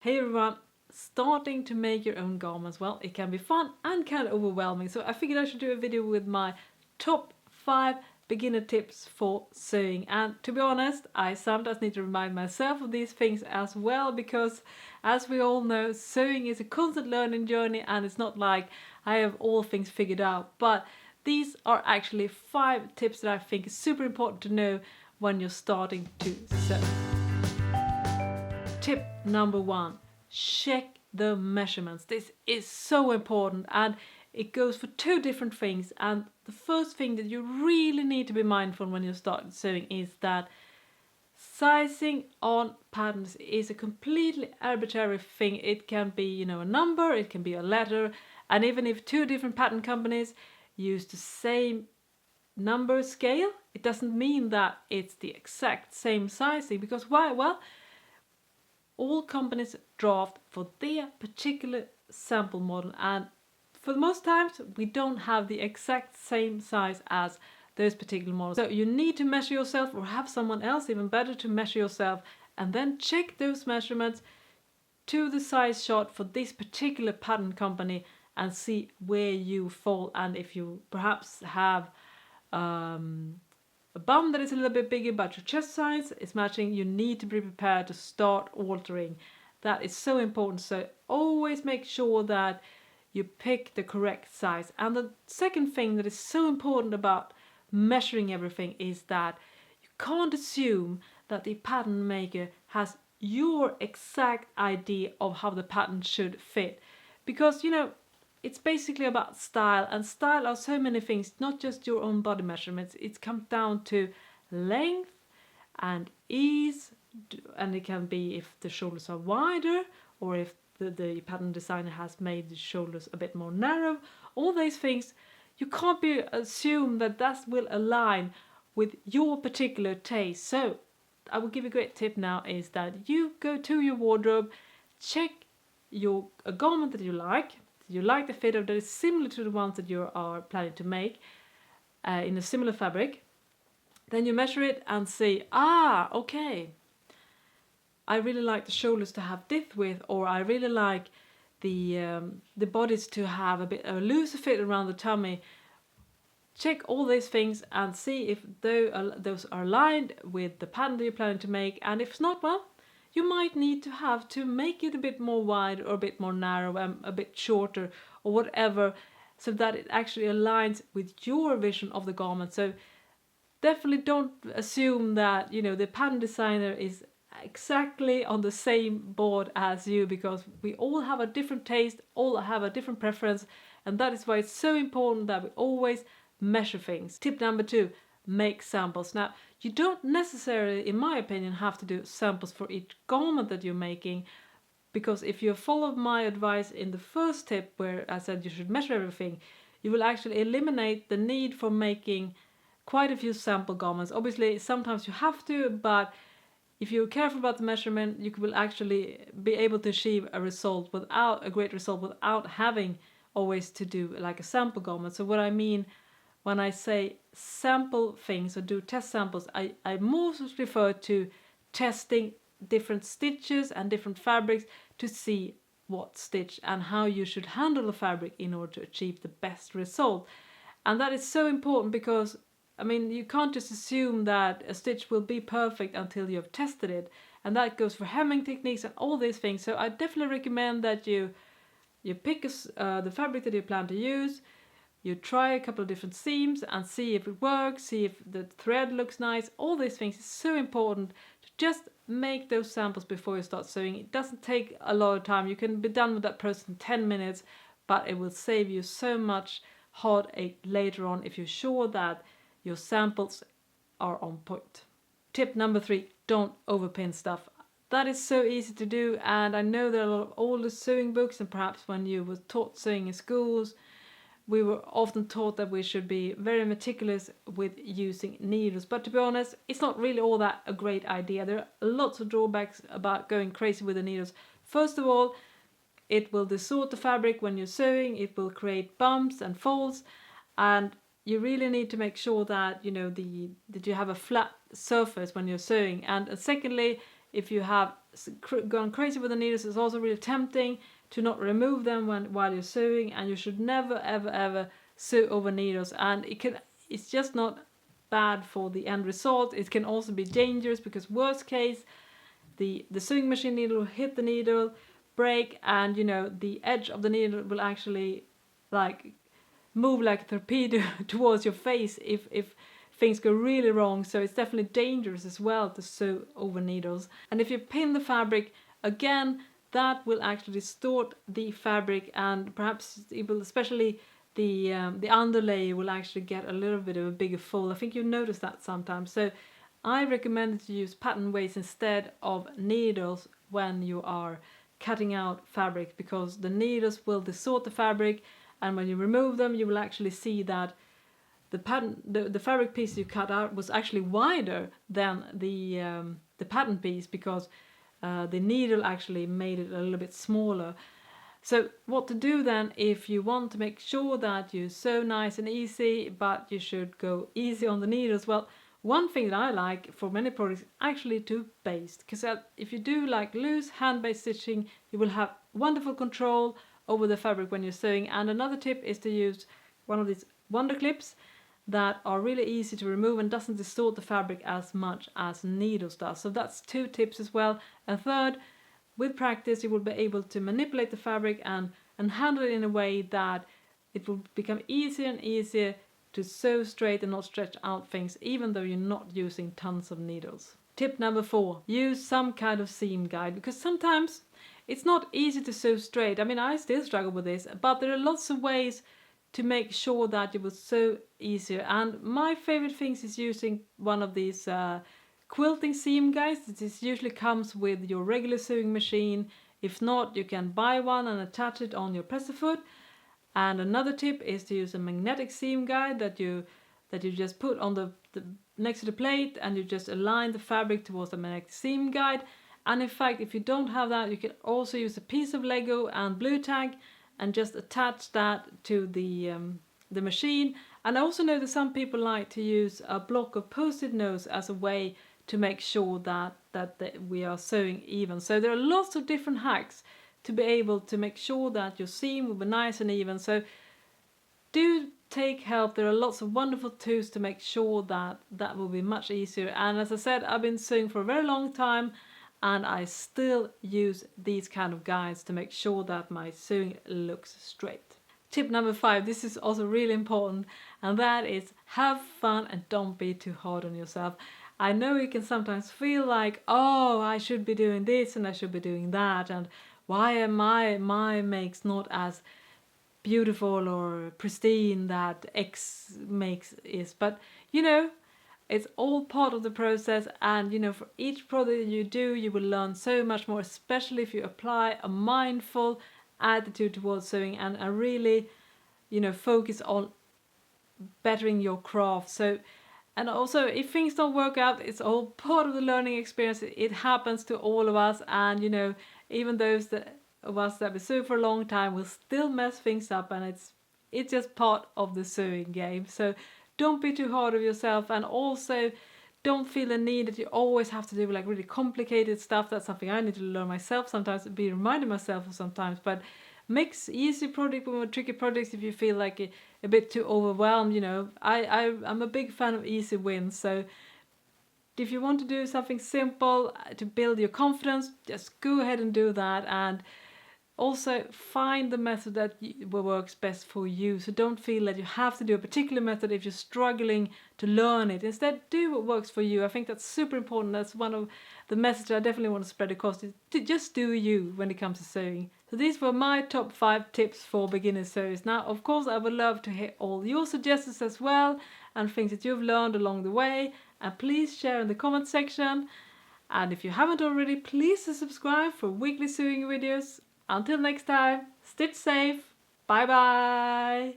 Hey everyone, starting to make your own garments, well, it can be fun and kind of overwhelming, so I figured I should do a video with my top 5 beginner tips for sewing. And to be honest, I sometimes need to remind myself of these things as well, because as we all know, sewing is a constant learning journey and it's not like I have all things figured out. But these are actually 5 tips that I think is super important to know when you're starting to sew. Tip number 1, check the measurements. This is so important and it goes for 2 different things. And the first thing that you really need to be mindful when you start sewing is that sizing on patterns is a completely arbitrary thing. It can be, a number, it can be a letter, and even if 2 different pattern companies use the same number scale, it doesn't mean that it's the exact same sizing. Because why? Well, all companies draft for their particular sample model, and for the most times we don't have the exact same size as those particular models. So you need to measure yourself, or have someone else, even better, to measure yourself, and then check those measurements to the size chart for this particular pattern company and see where you fall. And if you perhaps have a bum that is a little bit bigger but your chest size is matching, you need to be prepared to start altering. That is so important, so always make sure that you pick the correct size. And the second thing that is so important about measuring everything is that you can't assume that the pattern maker has your exact idea of how the pattern should fit, because it's basically about style, and style are so many things, not just your own body measurements. It comes down to length and ease, and it can be if the shoulders are wider, or if the pattern designer has made the shoulders a bit more narrow. All these things, you can't assume that will align with your particular taste. So I will give you a great tip now, is that you go to your wardrobe, check a garment that you like the fit of, that is similar to the ones that you are planning to make in a similar fabric. Then you measure it and say, okay, I really like the shoulders to have this width, or I really like the bodies to have a bit of a looser fit around the tummy. Check all these things and see if those are aligned with the pattern that you're planning to make. And if not, well, you might need to have to make it a bit more wide, or a bit more narrow, a bit shorter, or whatever, so that it actually aligns with your vision of the garment. So definitely don't assume that the pattern designer is exactly on the same board as you, because we all have a different taste, all have a different preference, and that is why it's so important that we always measure things. Tip number 2, make samples. Now, you don't necessarily, in my opinion, have to do samples for each garment that you're making, because if you follow my advice in the first tip, where I said you should measure everything, you will actually eliminate the need for making quite a few sample garments. Obviously, sometimes you have to, but if you're careful about the measurement, you will actually be able to achieve a great result without having always to do like a sample garment. So what I mean when I say sample things or do test samples, I most refer to testing different stitches and different fabrics to see what stitch and how you should handle the fabric in order to achieve the best result. And that is so important, because you can't just assume that a stitch will be perfect until you have tested it. And that goes for hemming techniques and all these things. So I definitely recommend that you pick the fabric that you plan to use. You try a couple of different seams and see if it works, see if the thread looks nice. All these things is so important to just make those samples before you start sewing. It doesn't take a lot of time. You can be done with that process in 10 minutes, but it will save you so much heartache later on if you're sure that your samples are on point. Tip number 3, don't overpin stuff. That is so easy to do, and I know there are a lot of older sewing books, and perhaps when you were taught sewing in schools, we were often taught that we should be very meticulous with using needles. But to be honest, it's not really all that a great idea. There are lots of drawbacks about going crazy with the needles. First of all, it will distort the fabric when you're sewing. It will create bumps and folds, and you really need to make sure that that you have a flat surface when you're sewing. And secondly, if you have gone crazy with the needles, it's also really tempting to not remove them while you're sewing, and you should never ever sew over needles. And it's just not bad for the end result. It can also be dangerous because worst case, the sewing machine needle will hit the needle, break, and the edge of the needle will actually like move like a torpedo towards your face if things go really wrong. So it's definitely dangerous as well to sew over needles. And if you pin the fabric, again, that will actually distort the fabric, and perhaps it will, especially the underlay will actually get a little bit of a bigger fold. I think you'll notice that sometimes. So I recommend to use pattern weights instead of needles when you are cutting out fabric, because the needles will distort the fabric, and when you remove them you will actually see that the fabric piece you cut out was actually wider than the pattern piece, because the needle actually made it a little bit smaller. So what to do then if you want to make sure that you sew nice and easy, but you should go easy on the needles? Well, one thing that I like for many products actually to baste, because if you do like loose hand-based stitching, you will have wonderful control over the fabric when you're sewing. And another tip is to use one of these wonder clips that are really easy to remove and doesn't distort the fabric as much as needles does. So that's 2 tips as well. And third, with practice you will be able to manipulate the fabric and handle it in a way that it will become easier and easier to sew straight and not stretch out things, even though you're not using tons of needles. Tip number 4, use some kind of seam guide, because sometimes it's not easy to sew straight. I mean, I still struggle with this, but there are lots of ways to make sure that you will sew easier. And my favorite things is using one of these quilting seam guides. This usually comes with your regular sewing machine. If not, you can buy one and attach it on your presser foot. And another tip is to use a magnetic seam guide that you just put on the next to the plate, and you just align the fabric towards the magnetic seam guide. And in fact, if you don't have that, you can also use a piece of Lego and blue tack and just attach that to the machine. And I also know that some people like to use a block of post-it notes as a way to make sure that we are sewing even. So there are lots of different hacks to be able to make sure that your seam will be nice and even. So do take help. There are lots of wonderful tools to make sure that will be much easier. And as I said, I've been sewing for a very long time, and I still use these kind of guides to make sure that my sewing looks straight. Tip number 5, this is also really important, and that is have fun and don't be too hard on yourself. I know you can sometimes feel like, oh, I should be doing this and I should be doing that, and why am my makes not as beautiful or pristine that X makes is. But it's all part of the process, and for each product you do, you will learn so much more, especially if you apply a mindful attitude towards sewing and really focus on bettering your craft. So, and also if things don't work out, it's all part of the learning experience. It happens to all of us, and even those of us that have sewed for a long time will still mess things up, and it's just part of the sewing game. So don't be too hard on yourself, and also don't feel the need that you always have to do like really complicated stuff. That's something I need to learn myself sometimes, be reminding myself of sometimes. But mix easy project with more tricky projects if you feel like a bit too overwhelmed. I'm a big fan of easy wins. So if you want to do something simple to build your confidence, just go ahead and do that. And also find the method that works best for you. So don't feel that you have to do a particular method if you're struggling to learn it. Instead, do what works for you. I think that's super important. That's one of the messages I definitely want to spread across, is to just do you when it comes to sewing. So these were my top 5 tips for beginner sewers. Now, of course, I would love to hear all your suggestions as well, and things that you've learned along the way. And please share in the comment section. And if you haven't already, please subscribe for weekly sewing videos. Until next time, stitch safe. Bye bye.